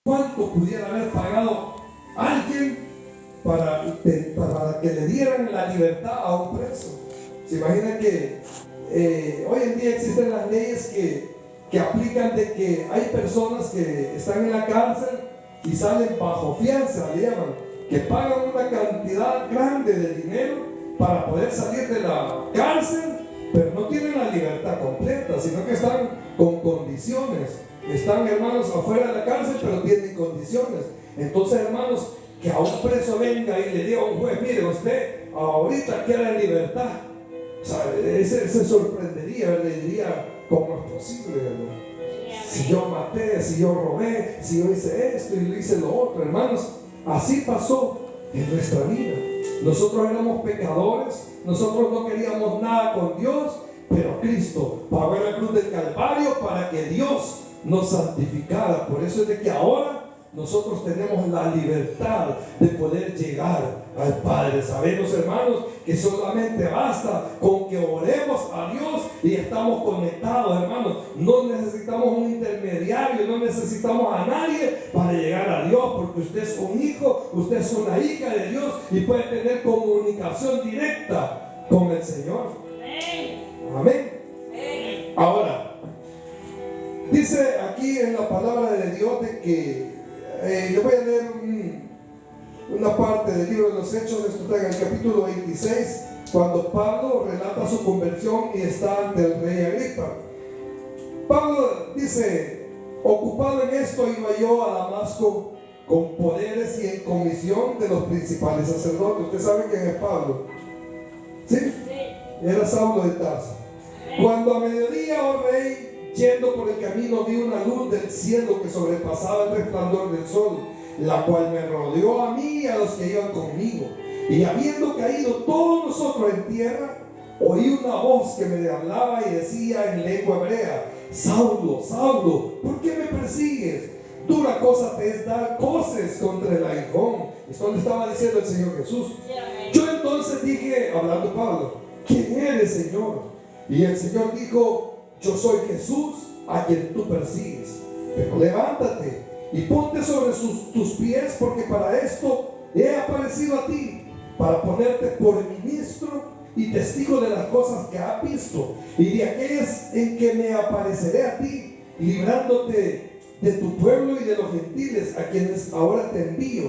¿Cuánto pudiera haber pagado alguien para que le dieran la libertad a un preso? ¿Se imagina que hoy en día existen las leyes que aplican de que hay personas que están en la cárcel y salen bajo fianza, le llaman, que pagan una cantidad grande de dinero para poder salir de la cárcel, pero no tienen la libertad completa, sino que están con condiciones? Están, hermanos, afuera de la cárcel, pero tienen condiciones. Entonces, hermanos, que a un preso venga y le diga a un juez: mire, usted ahorita quiere libertad. O sea, se sorprendería, le diría: ¿cómo es posible, hermano? Si yo maté, si yo robé, si yo hice esto y hice lo otro. Hermanos, así pasó en nuestra vida. Nosotros éramos pecadores, nosotros no queríamos nada con Dios, pero Cristo pagó en la cruz del Calvario para que Dios nos santificara. Por eso es de que ahora nosotros tenemos la libertad de poder llegar al Padre. Sabemos, hermanos, que solamente basta con que oremos a Dios y estamos conectados, hermanos. No necesitamos un intermediario, no necesitamos a nadie para llegar a Dios, porque usted es un hijo, usted es una hija de Dios y puede tener comunicación directa con el Señor. Amén. Ahora, dice aquí en la palabra de Dios de que yo voy a leer una parte del libro de los Hechos. Esto está en el capítulo 26, cuando Pablo relata su conversión y está ante el rey Agripa. Pablo dice: ocupado en esto iba yo a Damasco con poderes y en comisión de los principales sacerdotes. Usted sabe quién es Pablo, ¿sí? Era Saulo de Tarso. Cuando a mediodía, oh rey, yendo por el camino, vi una luz del cielo que sobrepasaba el resplandor del sol, la cual me rodeó a mí y a los que iban conmigo. Y habiendo caído todos nosotros en tierra, oí una voz que me hablaba y decía en lengua hebrea: Saulo, Saulo, ¿por qué me persigues? Dura cosa te es dar coces contra el aguijón. Esto le estaba diciendo el Señor Jesús. Yo entonces dije, hablando Pablo: ¿quién eres, Señor? Y el Señor dijo: yo soy Jesús a quien tú persigues. Pero levántate y ponte sobre tus pies, porque para esto he aparecido a ti, para ponerte por ministro y testigo de las cosas que has visto y de aquellas en que me apareceré a ti, librándote de tu pueblo y de los gentiles, a quienes ahora te envío,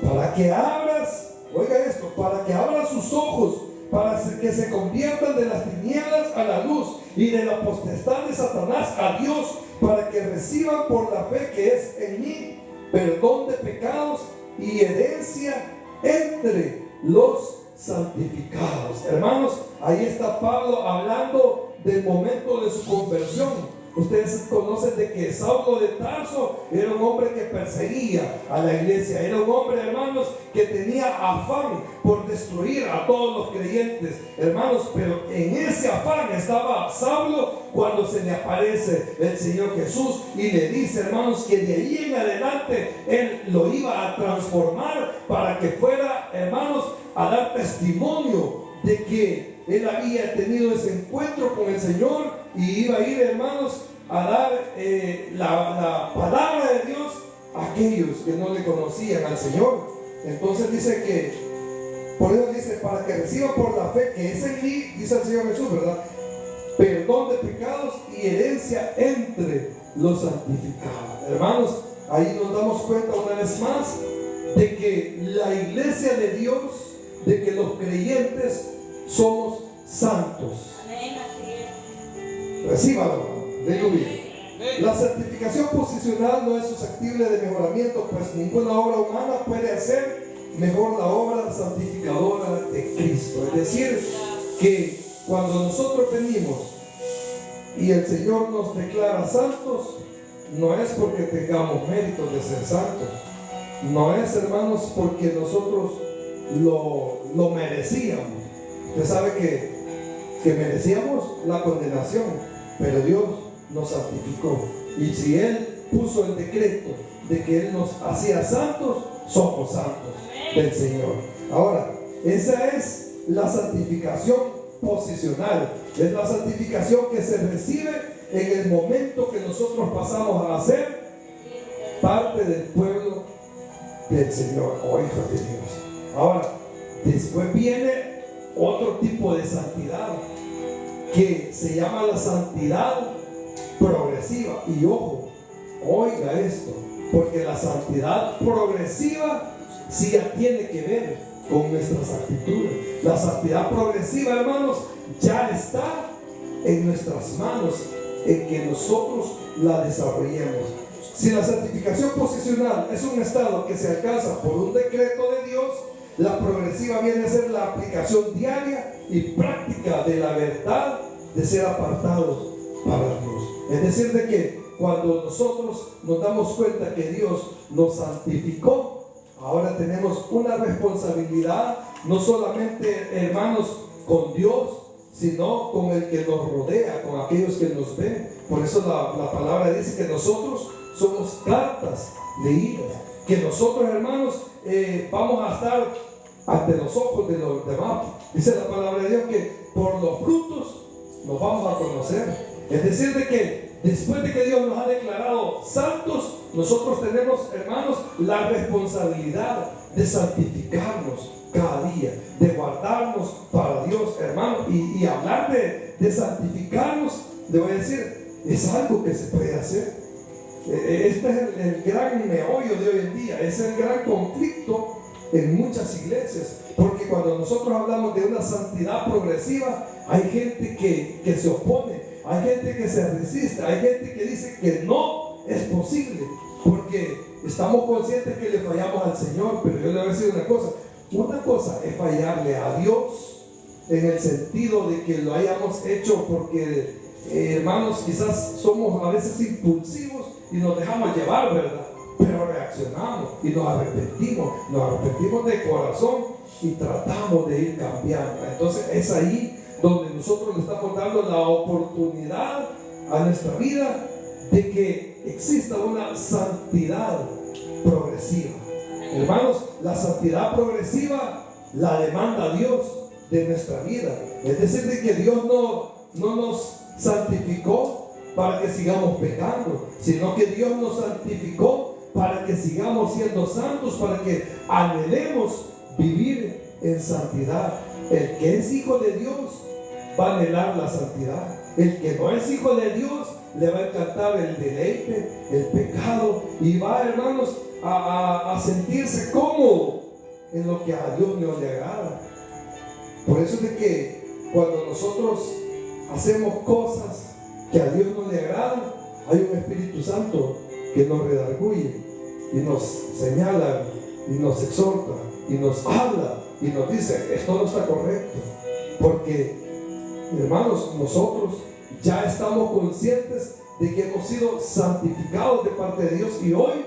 para que abras, oiga esto, para que abras sus ojos, para que se conviertan de las tinieblas a la luz y de la potestad de Satanás a Dios, para que reciban por la fe que es en mí perdón de pecados y herencia entre los santificados. Hermanos, ahí está Pablo hablando del momento de su conversión. Ustedes conocen de que Saulo de Tarso era un hombre que perseguía a la iglesia. Era un hombre, hermanos, que tenía afán por destruir a todos los creyentes, hermanos. Pero en ese afán estaba Saulo cuando se le aparece el Señor Jesús y le dice, hermanos, que de ahí en adelante él lo iba a transformar para que fuera, hermanos, a dar testimonio de que él había tenido ese encuentro con el Señor y iba a ir, hermanos, a dar la palabra de Dios a aquellos que no le conocían al Señor. Entonces dice que, por eso dice, para que reciba por la fe que es en mí, dice el Señor Jesús, ¿verdad?, perdón de pecados y herencia entre los santificados. Hermanos, ahí nos damos cuenta una vez más de que la iglesia de Dios, de que los creyentes somos santos. Recíbalo, aleluya. La santificación posicional no es susceptible de mejoramiento, pues ninguna obra humana puede hacer mejor la obra santificadora de Cristo. Es decir, que cuando nosotros venimos y el Señor nos declara santos, no es porque tengamos méritos de ser santos, no es, hermanos, porque nosotros lo merecíamos. Usted sabe que merecíamos la condenación, pero Dios nos santificó. Y si Él puso el decreto de que Él nos hacía santos, somos santos del Señor. Ahora, esa es la santificación posicional. Es la santificación que se recibe en el momento que nosotros pasamos a ser parte del pueblo del Señor o hijos de Dios. Ahora, después viene otro tipo de santidad que se llama la santidad progresiva. Y ojo, oiga esto, porque la santidad progresiva sí ya tiene que ver con nuestras actitudes. La santidad progresiva, hermanos, ya está en nuestras manos, en que nosotros la desarrollemos. Si la santificación posicional es un estado que se alcanza por un decreto de Dios, la progresiva viene a ser la aplicación diaria y práctica de la verdad de ser apartados para Dios. Es decir, de que cuando nosotros nos damos cuenta que Dios nos santificó, ahora tenemos una responsabilidad, no solamente, hermanos, con Dios, sino con el que nos rodea, con aquellos que nos ven. Por eso la palabra dice que nosotros somos cartas leídas, que nosotros, hermanos, vamos a estar ante los ojos de los demás. Dice la palabra de Dios que por los frutos nos vamos a conocer. Es decir, de que después de que Dios nos ha declarado santos, nosotros tenemos, hermanos, la responsabilidad de santificarnos cada día, de guardarnos para Dios, hermanos. Y hablar de santificarnos, le voy a decir, es algo que se puede hacer. Este es el gran meollo de hoy en día, es el gran conflicto en muchas iglesias, porque cuando nosotros hablamos de una santidad progresiva, hay gente que se opone, hay gente que se resiste, hay gente que dice que no es posible, porque estamos conscientes que le fallamos al Señor. Pero yo le voy a decir una cosa es fallarle a Dios en el sentido de que lo hayamos hecho porque, hermanos, quizás somos a veces impulsivos y nos dejamos llevar, ¿verdad? Pero reaccionamos y nos arrepentimos de corazón y tratamos de ir cambiando. Entonces es ahí donde nosotros le estamos dando la oportunidad a nuestra vida de que exista una santidad progresiva. Hermanos, la santidad progresiva la demanda Dios de nuestra vida. Es decir, de que Dios no nos santificó para que sigamos pecando, sino que Dios nos santificó para que sigamos siendo santos, para que anhelemos vivir en santidad. El que es hijo de Dios va a anhelar la santidad. El que no es hijo de Dios le va a encantar el deleite, el pecado, y va, hermanos, a sentirse cómodo en lo que a Dios no le agrada. Por eso es de que cuando nosotros hacemos cosas que a Dios no le agradan, hay un Espíritu Santo que nos redarguye y nos señala y nos exhorta y nos habla y nos dice: esto no está correcto. Porque, hermanos, nosotros ya estamos conscientes de que hemos sido santificados de parte de Dios, y hoy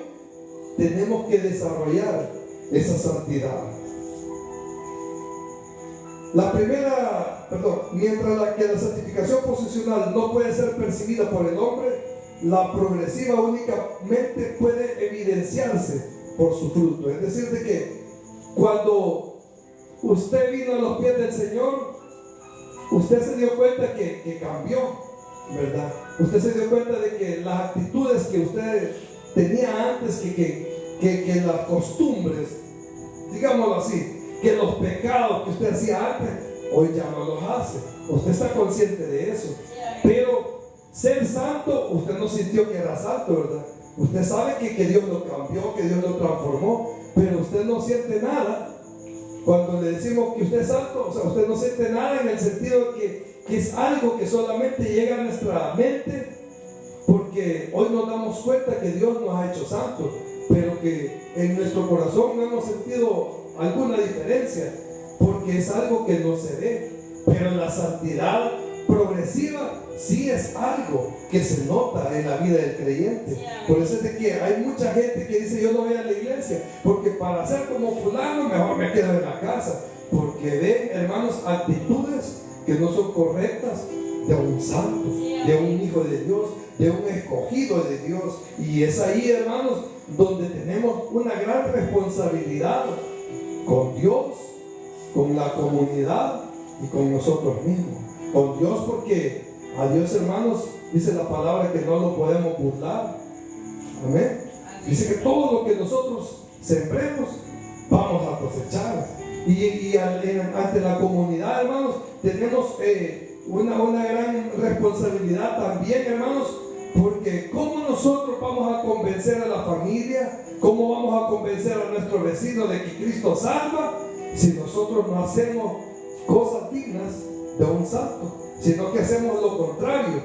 tenemos que desarrollar esa santidad. Mientras que la santificación posicional no puede ser percibida por el hombre, la progresiva únicamente puede evidenciarse por su fruto. Es decir, de que cuando usted vino a los pies del Señor, usted se dio cuenta que cambió, ¿verdad? Usted se dio cuenta de que las actitudes que usted tenía antes, que las costumbres, digámoslo así, que los pecados que usted hacía antes, hoy ya no los hace. Usted está consciente de eso. Pero ser santo, usted no sintió que era santo, ¿verdad? Usted sabe que Dios lo cambió, que Dios lo transformó, pero usted no siente nada. Cuando le decimos que usted es santo, o sea, usted no siente nada en el sentido de que es algo que solamente llega a nuestra mente, porque hoy nos damos cuenta que Dios nos ha hecho santos, pero que en nuestro corazón no hemos sentido alguna diferencia, porque es algo que no se ve. Pero la santidad progresiva sí es algo que se nota en la vida del creyente. Por eso es de que hay mucha gente que dice: yo no voy a la iglesia porque para ser como fulano mejor me quedo en la casa, porque ven, hermanos, actitudes que no son correctas de un santo, de un hijo de Dios, de un escogido de Dios. Y es ahí, hermanos, donde tenemos una gran responsabilidad con Dios, con la comunidad y con nosotros mismos. Con Dios, porque a Dios, hermanos, dice la palabra que no lo podemos burlar. Amén. Dice que todo lo que nosotros sembremos, vamos a cosechar. Y ante la comunidad, hermanos, tenemos una gran responsabilidad también, hermanos, porque ¿cómo nosotros vamos a convencer a la familia? ¿Cómo vamos a convencer a nuestro vecino de que Cristo salva si nosotros no hacemos cosas dignas de un santo? Sino que hacemos lo contrario,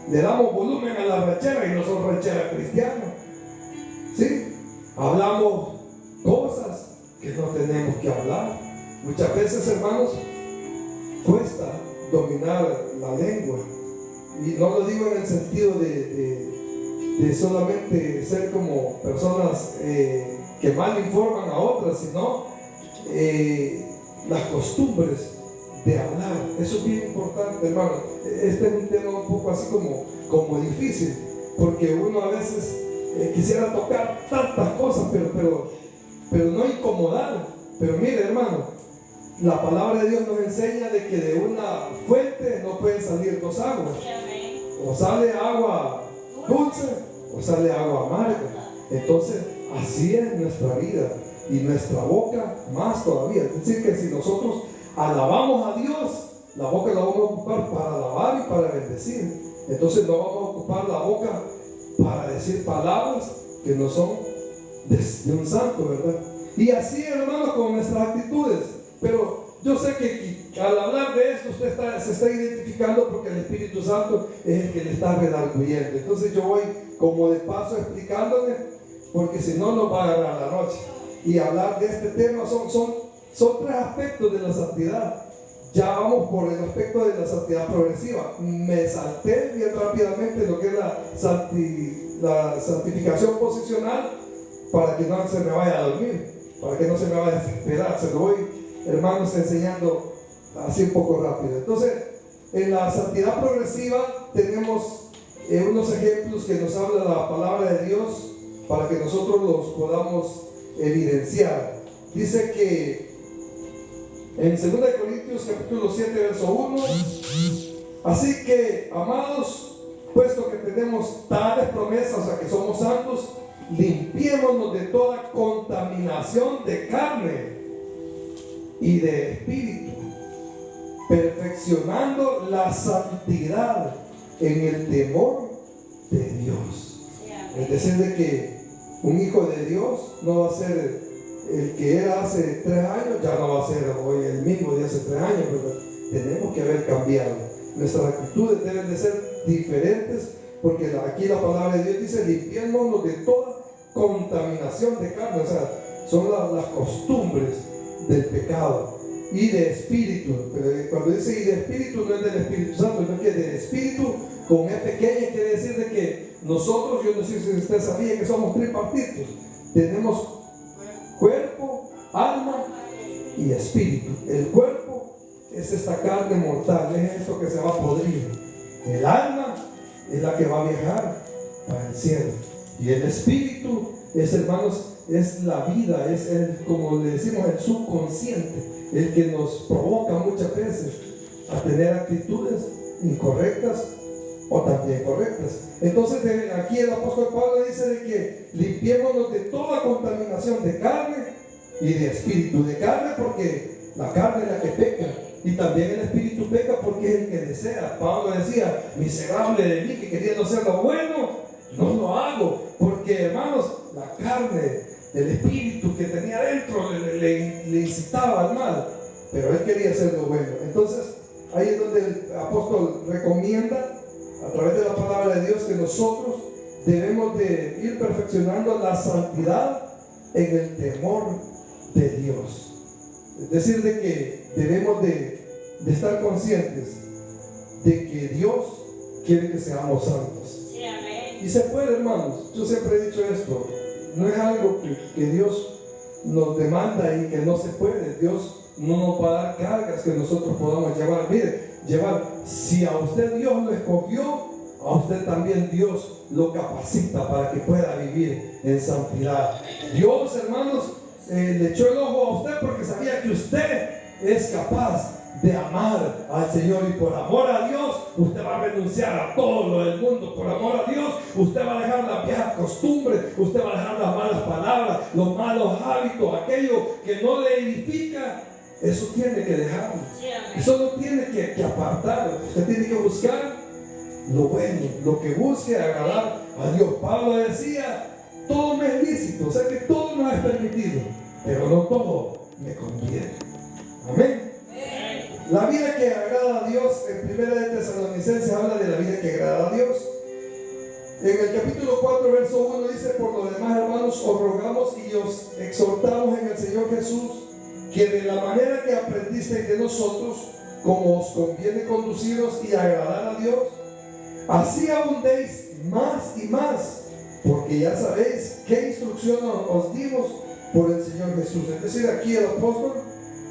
le damos volumen a la rachera y no son racheras cristianas. ¿Sí? Hablamos cosas que no tenemos que hablar. Muchas veces, hermanos, cuesta dominar la lengua, y no lo digo en el sentido de solamente ser como personas que mal informan a otras, sino las costumbres de hablar. Eso es bien importante, hermano. Este es un tema un poco así como difícil, porque uno a veces quisiera tocar tantas cosas, pero no incomodar. Pero mire, hermano, la palabra de Dios nos enseña de que de una fuente no pueden salir dos aguas. O sale agua dulce o sale agua amarga. Entonces, así es nuestra vida, y nuestra boca más todavía. Es decir, que si nosotros alabamos a Dios, la boca la vamos a ocupar para alabar y para bendecir. Entonces no vamos a ocupar la boca para decir palabras que no son de un santo, ¿verdad? Y así, hermanos, con nuestras actitudes. Pero yo sé que al hablar de esto usted se está identificando, porque el Espíritu Santo es el que le está redarguyendo. Entonces yo voy como de paso explicándole, porque si no nos va a agarrar la noche. Y hablar de este tema son tres aspectos de la santidad. Ya vamos por el aspecto de la santidad progresiva. Me salté bien rápidamente lo que es la santificación posicional, para que no se me vaya a dormir, para que no se me vaya a desesperar. Se lo voy, hermanos, enseñando así un poco rápido. Entonces, en la santidad progresiva tenemos unos ejemplos que nos habla la palabra de Dios, para que nosotros los podamos evidenciar. Dice que en 2 Corintios capítulo 7 verso 1: así que, amados, puesto que tenemos tales promesas, o sea que somos santos, limpiémonos de toda contaminación de carne y de espíritu, perfeccionando la santidad en el temor de Dios. Es decir, de que un hijo de Dios no va a ser el que era hace 3 años, ya no va a ser hoy el mismo de hace 3 años, pero tenemos que haber cambiado. Nuestras actitudes deben de ser diferentes, porque aquí la palabra de Dios dice: limpiémonos de toda contaminación de carne. O sea, son las costumbres del pecado, y de espíritu. Pero cuando dice y de espíritu, no es del Espíritu Santo, sino que es del espíritu con E pequeña. Quiere decir de que nosotros, yo no sé si usted sabía que somos tripartitos. Tenemos cuerpo, alma y espíritu. El cuerpo es esta carne mortal, es esto que se va a podrir. El alma es la que va a viajar para el cielo, y el espíritu es, hermanos, es la vida, es como le decimos, el subconsciente, el que nos provoca muchas veces a tener actitudes incorrectas o también correctas. Entonces aquí el apóstol Pablo dice de que limpiémonos de toda contaminación de carne y de espíritu. De carne, porque la carne es la que peca, y también el espíritu peca porque es el que desea. Pablo decía: miserable de mí, que queriendo hacer lo bueno, no lo hago. Porque, hermanos, la carne, el espíritu que tenía dentro le incitaba al mal, pero él quería hacer lo bueno. Entonces ahí es donde el apóstol recomienda a través de la palabra de Dios que nosotros debemos de ir perfeccionando la santidad en el temor de Dios. Es decir, de que debemos de estar conscientes de que Dios quiere que seamos santos. Sí, amén. Y se puede, hermanos. Yo siempre he dicho esto: no es algo que Dios nos demanda y que no se puede. Dios no nos va a dar cargas que nosotros podamos llevar. Mire, si a usted Dios lo escogió, a usted también Dios lo capacita para que pueda vivir en santidad. Dios, hermanos, le echó el ojo a usted porque sabía que usted es capaz de amar al Señor, y por amor a Dios usted va a renunciar a todo lo del mundo por amor a Dios. Usted va a dejar las viejas costumbres, usted va a dejar las malas palabras, los malos hábitos, aquello que no le edifica. Eso tiene que dejarlo. Eso no tiene que apartarlo. Usted tiene que buscar lo bueno, lo que busque agradar a Dios. Pablo decía, todo me es lícito, o sea que todo me es permitido, pero no todo me conviene. Amén. La vida que agrada a Dios, en 1 de Tesalonicenses habla de la vida que agrada a Dios. En el capítulo 4, verso 1 dice: por lo demás, hermanos, os rogamos y os exhortamos en el Señor Jesús, que de la manera que aprendisteis de nosotros, como os conviene conduciros y agradar a Dios, así abundéis más y más, porque ya sabéis qué instrucción os dimos por el Señor Jesús. Es decir, aquí el apóstol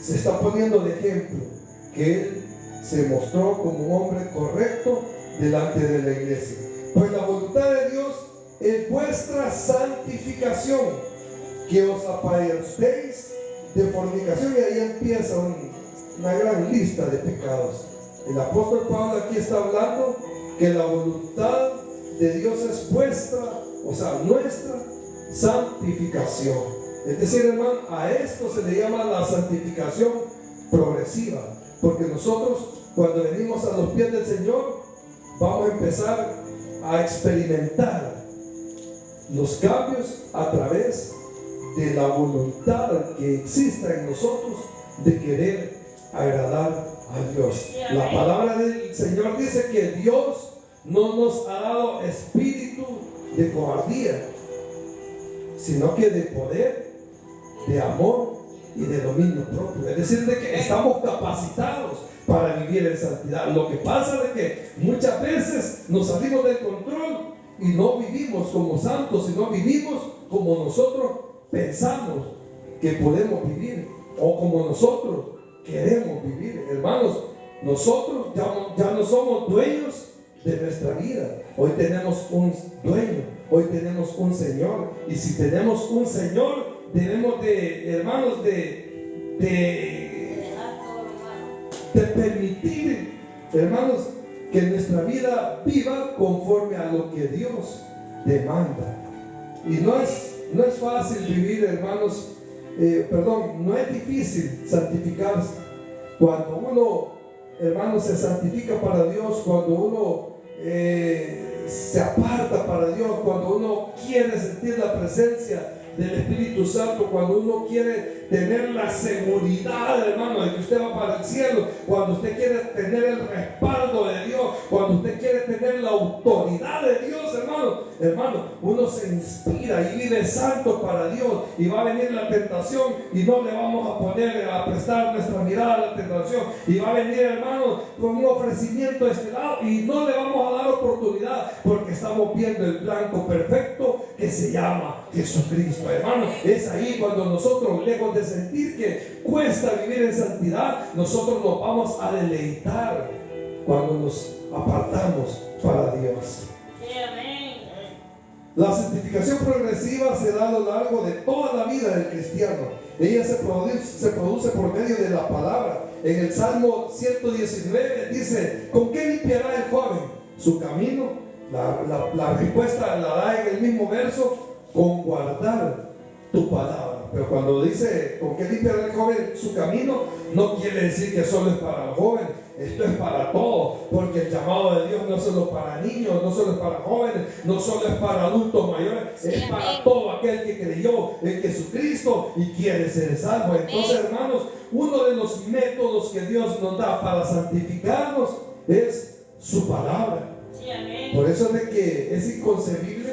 se está poniendo de ejemplo que él se mostró como un hombre correcto delante de la iglesia. Pues la voluntad de Dios es vuestra santificación, que os apartéis de fornicación. Y ahí empieza una gran lista de pecados. El apóstol Pablo aquí está hablando que la voluntad de Dios es vuestra, o sea, nuestra santificación. Es decir, hermano, a esto se le llama la santificación progresiva, porque nosotros, cuando venimos a los pies del Señor, vamos a empezar a experimentar los cambios a través de la voluntad que exista en nosotros de querer agradar a Dios. La palabra del Señor dice que Dios no nos ha dado espíritu de cobardía, sino que de poder, de amor y de dominio propio. Es decir, de que estamos capacitados para vivir en santidad. Lo que pasa es que muchas veces nos salimos del control y no vivimos como santos, sino vivimos como nosotros pensamos que podemos vivir, o como nosotros queremos vivir. Hermanos, nosotros ya no somos dueños de nuestra vida. Hoy tenemos un dueño, hoy tenemos un Señor. Y si tenemos un Señor, debemos de, hermanos, de permitir, hermanos, que nuestra vida viva conforme a lo que Dios demanda. Y no es fácil vivir, hermanos, no es difícil santificarse. Cuando uno, hermanos, se santifica para Dios, cuando uno se aparta para Dios, cuando uno quiere sentir la presencia del Espíritu Santo, cuando uno quiere tener la seguridad, hermano, de que usted va para el cielo, cuando usted quiere tener el respaldo de Dios, cuando usted quiere tener la autoridad de Dios, hermano, uno se inspira y vive santo para Dios. Y va a venir la tentación y no le vamos a poner a prestar nuestra mirada a la tentación. Y va a venir, hermano, con un ofrecimiento de este lado y no le vamos a dar oportunidad, porque estamos viendo el blanco perfecto que se llama Jesucristo. Hermano, es ahí cuando nosotros, lejos de sentir que cuesta vivir en santidad, nosotros nos vamos a deleitar cuando nos apartamos para Dios. La santificación progresiva se da a lo largo de toda la vida del cristiano. Ella se produce por medio de la palabra. En el Salmo 119 dice: ¿con qué limpiará el joven su camino? La respuesta la da en el mismo verso: con guardar tu palabra. Pero cuando dice ¿con qué limpiará el joven su camino?, no quiere decir que solo es para el joven. Esto es para todos, porque el llamado de Dios no es solo para niños, no solo es para jóvenes, no solo es para adultos mayores, es para todo aquel que creyó en Jesucristo y quiere ser salvo. Entonces, hermanos, uno de los métodos que Dios nos da para santificarnos es su palabra. Por eso es de que es inconcebible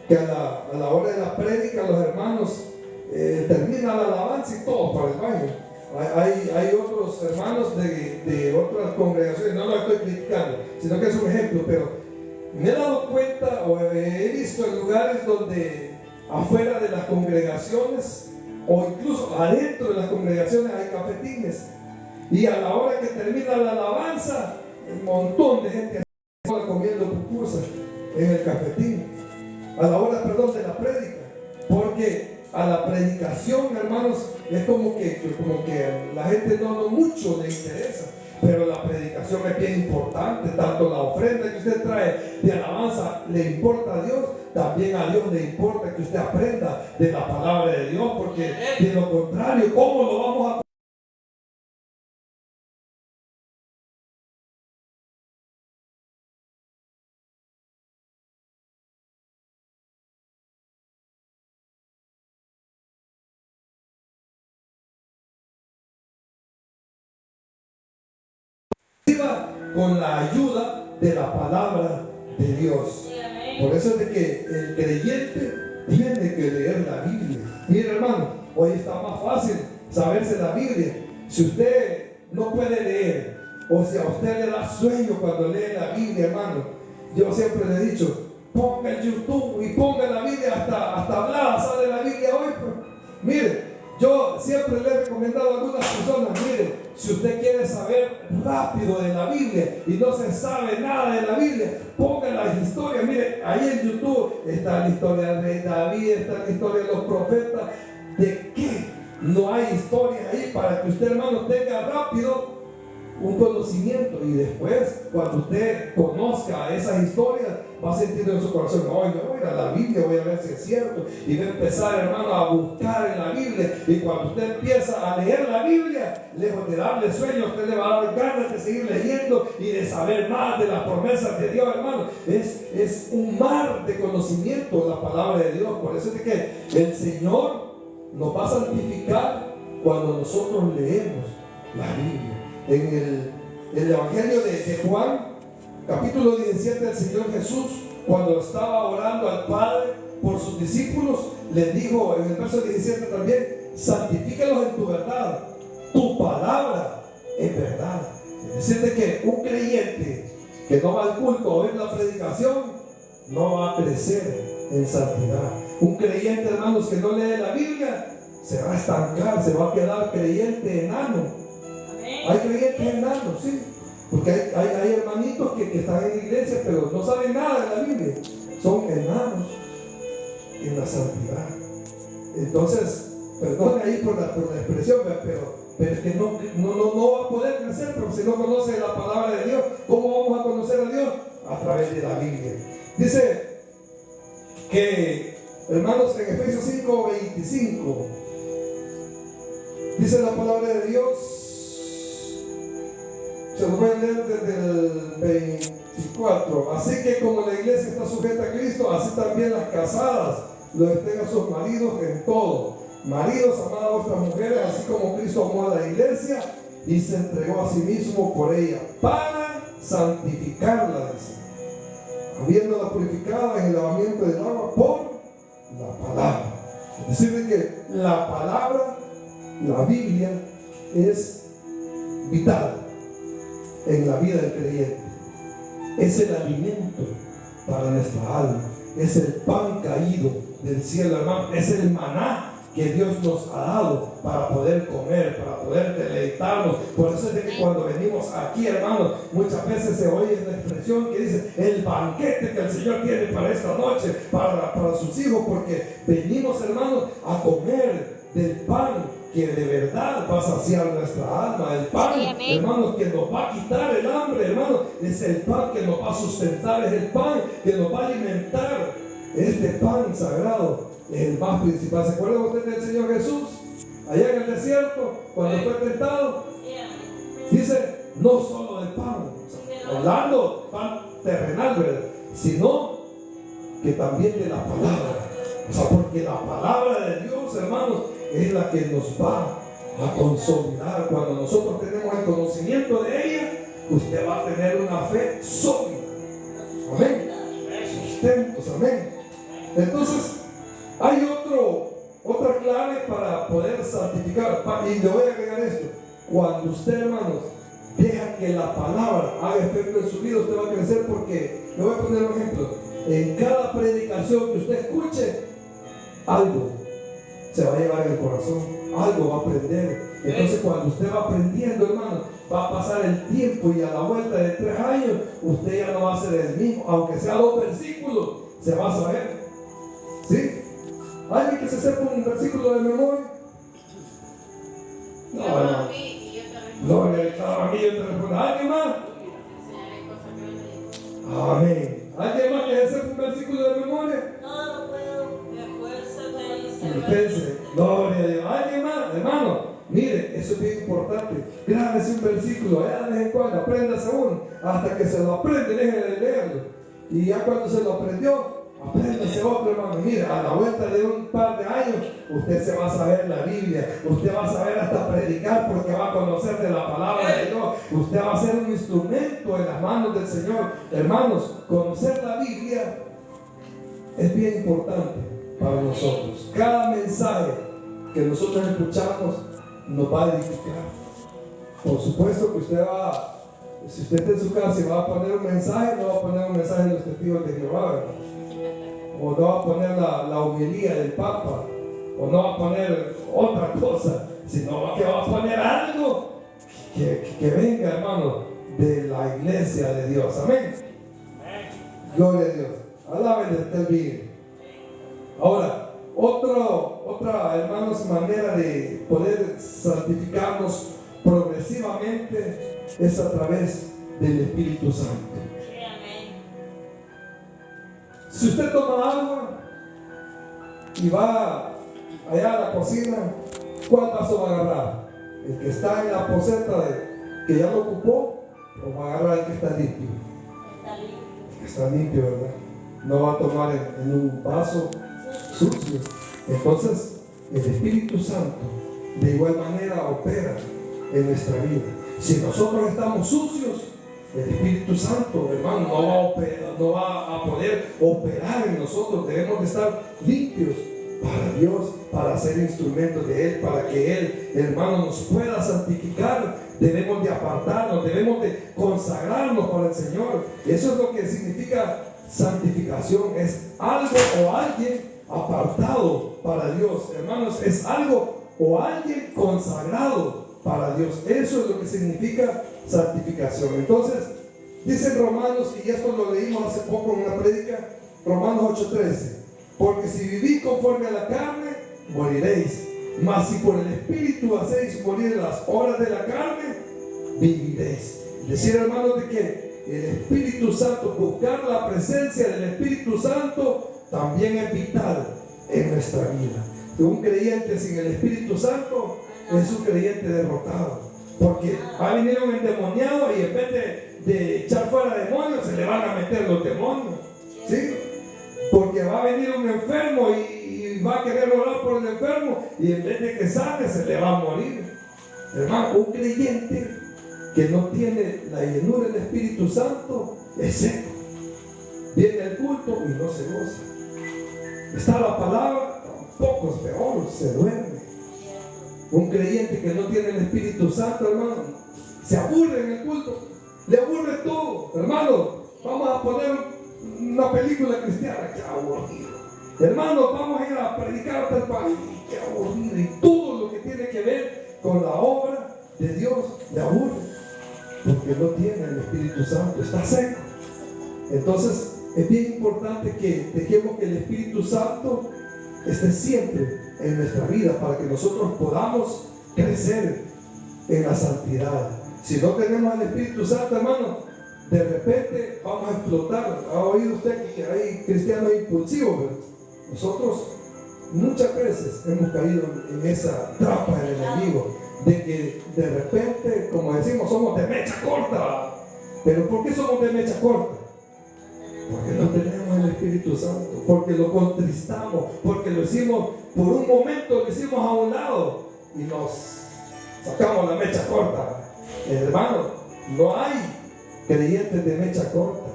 que a la hora de la prédica los hermanos terminan la alabanza y todos para el baño. Hay otros hermanos de otras congregaciones, no lo estoy criticando, sino que es un ejemplo, pero me he dado cuenta o he visto en lugares donde afuera de las congregaciones o incluso adentro de las congregaciones hay cafetines, y a la hora que termina la alabanza, un montón de gente está comiendo pupusas en el cafetín, a la hora, de la prédica, porque a la predicación, hermanos, es como que la gente no mucho le interesa. pero la predicación es bien importante. Tanto la ofrenda que usted trae de alabanza le importa a Dios, también a Dios le importa que usted aprenda de la palabra de Dios, porque de lo contrario, ¿cómo lo vamos a con la ayuda de la palabra de Dios? Por eso es de que el creyente tiene que leer la Biblia. Mire, hermano, hoy está más fácil saberse la Biblia. Si usted no puede leer, o si a usted le da sueño cuando lee la Biblia, hermano, yo siempre le he dicho, ponga el YouTube y ponga la Biblia, hasta hablada sale la Biblia hoy. Pues. Mire, yo siempre le he recomendado a algunas personas, mire, si usted quiere saber rápido de la Biblia y no se sabe nada de la Biblia, ponga las historias. Mire, ahí en YouTube está la historia del rey David, está la historia de los profetas. ¿De qué no hay historias ahí para que usted, hermano, tenga rápido un conocimiento? Y después, cuando usted conozca esas historias, va a sentir en su corazón, hoy me voy a ir a la Biblia, voy a ver si es cierto, y va a empezar, hermano, a buscar en la Biblia. Y cuando usted empieza a leer la Biblia, lejos de darle sueño, usted le va a dar ganas de seguir leyendo y de saber más de las promesas de Dios, hermano. Es un mar de conocimiento la palabra de Dios. Por eso es que el Señor nos va a santificar cuando nosotros leemos la Biblia. En el Evangelio de Juan, capítulo 17, el Señor Jesús, cuando estaba orando al Padre por sus discípulos, les dijo en el verso 17 también, santifícalos en tu verdad, tu palabra es verdad. Es decir, que un creyente que no va al culto a oír la predicación, no va a crecer en santidad. Un creyente, hermanos, que no lee la Biblia, se va a estancar, se va a quedar creyente enano. Hay creyentes enanos, sí, porque hay hermanitos que están en la iglesia, pero no saben nada de la Biblia. Son enanos en la santidad. Entonces, perdón ahí por la expresión, pero es que no va a poder crecer, porque si no conoce la palabra de Dios, ¿cómo vamos a conocer a Dios? A través de la Biblia. Dice que, hermanos, en Efesios 5:25, dice la palabra de Dios. Se lo voy a leer desde el 24. Así que como la iglesia está sujeta a Cristo, así también las casadas lo estén a sus maridos en todo. Maridos, amad a vuestras mujeres, así como Cristo amó a la iglesia y se entregó a sí mismo por ella, para santificarla, dice, habiéndola purificada en el lavamiento del agua por la palabra. Es decir, que la palabra, la Biblia, es vital en la vida del creyente. Es el alimento para nuestra alma, es el pan caído del cielo, hermano, es el maná que Dios nos ha dado para poder comer, para poder deleitarnos. Por eso es de que cuando venimos aquí, hermanos, muchas veces se oye la expresión que dice el banquete que el Señor tiene para esta noche, para sus hijos, porque venimos, hermanos, a comer del pan que de verdad va a saciar nuestra alma. El pan, sí, hermanos, que nos va a quitar el hambre, hermanos, es el pan que nos va a sustentar, es el pan que nos va a alimentar. Este pan sagrado es el más principal. ¿Se acuerdan ustedes del Señor Jesús? Allá en el desierto, cuando fue tentado, dice, no solo del pan, hablando pan terrenal, ¿verdad?, sino que también de la palabra. O sea, porque la palabra de Dios, hermanos, es la que nos va a consolidar. Cuando nosotros tenemos el conocimiento de ella, usted va a tener una fe sólida. Amén. Sustentos, amén. Entonces, hay otra clave para poder santificar. Y le voy a agregar esto. Cuando usted, hermanos, deja que la palabra haga efecto en su vida, usted va a crecer, porque, le voy a poner un ejemplo. En cada predicación que usted escuche, algo se va a llevar en el corazón, algo va a aprender. Entonces, cuando usted va aprendiendo, hermano, va a pasar el tiempo y a la vuelta de 3 años, usted ya no va a ser el mismo, aunque sea 2 versículos, se va a saber. ¿Sí? ¿Alguien que se sepa un versículo de memoria? No, hermano. No, a mí yo te respondo. ¿Alguien más? Amén. ¿Alguien más que sepa un versículo de memoria? No puedo. Me fuerza me Fíjense, gloria a Dios. ¿Alguien más? Hermano, mire, eso es bien importante. Grábese un versículo, allá de vez en cuando, apréndase uno, hasta que se lo aprende, deje de leerlo. Y ya cuando se lo aprendió, apréndase otro, hermano. Mire, a la vuelta de un par de años, usted se va a saber la Biblia, usted va a saber hasta predicar porque va a conocer de la palabra de Dios. Usted va a ser un instrumento en las manos del Señor. Hermanos, conocer la Biblia es bien importante para nosotros. Cada mensaje que nosotros escuchamos nos va a edificar. Por supuesto que usted va, si usted está en su casa y va a poner un mensaje, no va a poner un mensaje de los testigos de Jehová, ¿verdad? O no va a poner la homilía del Papa, o no va a poner otra cosa, sino que va a poner algo que venga, hermano, de la iglesia de Dios. Amén. Gloria a Dios. Alaben el bien. Ahora, otra, hermanos, manera de poder santificarnos progresivamente es a través del Espíritu Santo. Si usted toma agua y va allá a la cocina, ¿cuál vaso va a agarrar? ¿El que está en la poceta que ya lo ocupó? ¿O va a agarrar el que está limpio? El que está limpio, ¿verdad? No va a tomar en un vaso sucio. Entonces, el Espíritu Santo de igual manera opera en nuestra vida. Si nosotros estamos sucios, el Espíritu Santo, hermano, no va a poder operar en nosotros. Debemos de estar limpios para Dios, para ser instrumentos de Él, para que Él, hermano, nos pueda santificar. Debemos de apartarnos, debemos de consagrarnos para el Señor. Eso es lo que significa santificación. Es algo o alguien apartado para Dios, hermanos. Es algo o alguien consagrado para Dios. Eso es lo que significa santificación. Entonces, dice Romanos, y esto lo leímos hace poco en una prédica, Romanos 8:13: porque si vivís conforme a la carne, moriréis, mas si por el Espíritu hacéis morir las obras de la carne, viviréis. Decir, hermanos, de que el Espíritu Santo, buscar la presencia del Espíritu Santo, también es vital en nuestra vida. Un creyente sin el Espíritu Santo es un creyente derrotado, porque va a venir un endemoniado y en vez de echar fuera demonios, se le van a meter los demonios, ¿sí? Porque va a venir un enfermo y va a querer orar por el enfermo, y en vez de que sane, se le va a morir. Hermano, un creyente que no tiene la llenura del Espíritu Santo es seco. Viene el culto y no se goza. Está la palabra, tampoco es peor, se duerme. Un creyente que no tiene el Espíritu Santo, hermano, se aburre en el culto, le aburre todo. Hermano, vamos a poner una película cristiana, qué aburrido. Hermano, vamos a ir a predicar a tal país, qué aburrido. Y todo lo que tiene que ver con la obra de Dios le aburre, porque no tiene el Espíritu Santo, está seco. Entonces, es bien importante que dejemos que el Espíritu Santo esté siempre en nuestra vida para que nosotros podamos crecer en la santidad. Si no tenemos el Espíritu Santo, hermano, de repente vamos a explotar. ¿Ha oído usted que hay cristianos impulsivos, ¿verdad? Nosotros muchas veces hemos caído en esa trampa del enemigo, de que de repente, como decimos, somos de mecha corta. ¿Pero por qué somos de mecha corta? Porque no tenemos el Espíritu Santo, porque lo contristamos, porque lo hicimos por un momento, lo hicimos a un lado y nos sacamos la mecha corta. Hermano, no hay creyentes de mecha corta,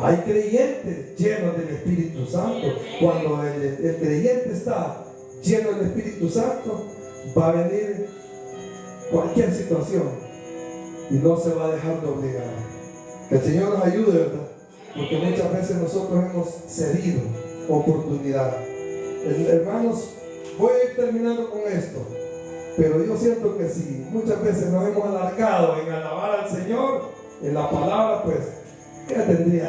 hay creyentes llenos del Espíritu Santo. Cuando el creyente está lleno del Espíritu Santo, va a venir cualquier situación y no se va a dejar doblegar. Que el Señor nos ayude, ¿verdad? Porque muchas veces nosotros hemos cedido oportunidad. Hermanos, voy a ir terminando con esto, pero yo siento que si muchas veces nos hemos alargado en alabar al Señor, en la palabra, pues ya tendría